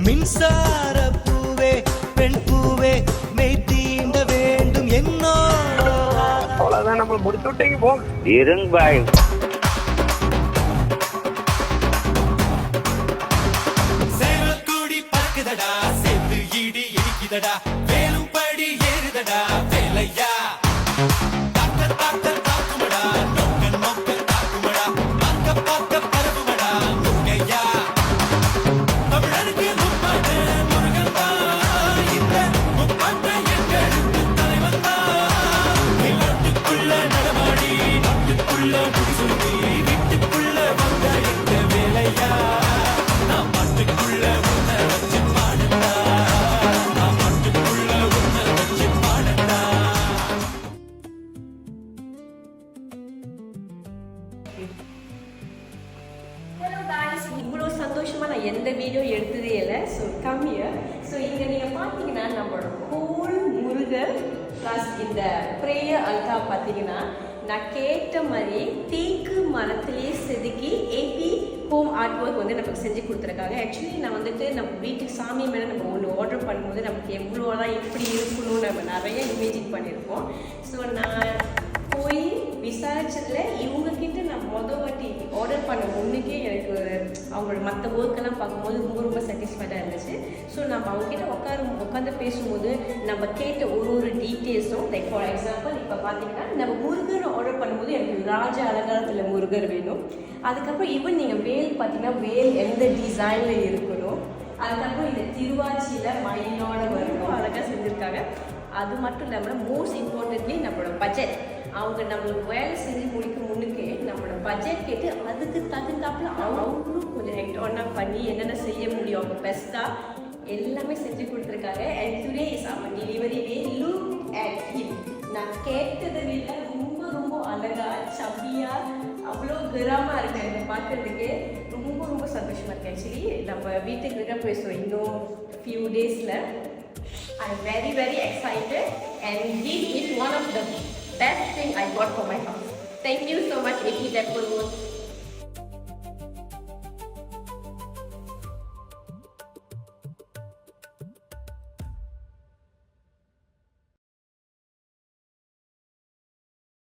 மின்சார பூவே பெண் பூவே மெய் தீண்ட வேண்டும் என்னோ. அவ்வளவுதான், நம்ம முடிச்சு விட்டீங்க போ. இருங்க பாய். சேவல்கூடி பறக்குதடா, சேர்த்து இடி இடிக்குதடா, வேலும் படி ஏறுதடா வேலையா. இவ்வளோ சந்தோஷமாக நான் எந்த வீடியோ எடுத்ததே இல்லை. ஸோ கம்மியாக ஸோ இங்கே நீங்கள் பார்த்தீங்கன்னா நம்மளோட ஹோல் முருகர் ப்ளஸ் இந்த ப்ரேயர் அல்தா பார்த்தீங்கன்னா நான் கேட்ட மாதிரி தேக்கு மரத்திலே செதுக்கி ஏபி ஹோம் ஆர்ட் ஒர்க் வந்து நமக்கு செஞ்சு கொடுத்துருக்காங்க. ஆக்சுவலி நான் வந்துட்டு நம்ம வீட்டுக்கு சாமி மேலே நம்ம ஒன்று ஆர்டர் பண்ணும்போது நமக்கு எவ்வளோலாம் எப்படி இருக்கணும்னு நம்ம நிறைய இமேஜின் பண்ணியிருக்கோம். ஸோ நான் போய் விசாரிச்சதில் இவங்கக்கிட்ட நான் வாட்டி ஆர்டர் பண்ண முன்னுக்கே எனக்கு அவங்களோட மற்ற ஒர்க்கெல்லாம் பார்க்கும்போது ரொம்ப ரொம்ப சாட்டிஸ்ஃபைடாக இருந்துச்சு. ஸோ நம்ம அவங்ககிட்ட உட்காந்து பேசும்போது நம்ம கேட்ட ஒரு டீட்டெயில்ஸும் லைக் ஃபார் எக்ஸாம்பிள் இப்போ பார்த்தீங்கன்னா நம்ம முருகர் ஆர்டர் பண்ணும்போது எனக்கு ராஜ அலங்காரத்தில் முருகர் வேணும். அதுக்கப்புறம் ஈவன் நீங்கள் வேல் பார்த்தீங்கன்னா வேல் எந்த டிசைனில் இருக்கணும். அதுக்கப்புறம் இந்த திருவாச்சியில் மயிலோட வரணும் அழகாக செஞ்சுருக்காங்க. அது மட்டும் இல்லாமல் மோஸ்ட் இம்பார்ட்டன்ட்லி நம்மளோட பட்ஜெட் அவங்க நம்மளுக்கு வேலை செஞ்சு முடிக்க முன்னுக்கே நம்மளோட பட்ஜெட் கேட்டு அதுக்கு தகுந்தாப்புல அவங்களும் கொஞ்சம் ஹெக்டானா பண்ணி என்னென்ன செய்ய முடியும் அவங்க பெஸ்ட்டாக எல்லாமே செஞ்சு கொடுத்துருக்காங்க. And today is our delivery day. Look at him. நான் கேட்டதை விட ரொம்ப ரொம்ப அழகாக சப்பியாக அவ்வளோ கிராமாக இருக்கேன். என்னை பார்க்குறதுக்கு ரொம்ப ரொம்ப சந்தோஷமாக இருக்கேன். ஆக்சுவலி நம்ம வீட்டுக்கு இருக்க பேசுவோம் இன்னும் ஃபியூ டேஸில். I'm very very excited and this is one of the best thing I got for my house. Thank you so much AP Decorworks.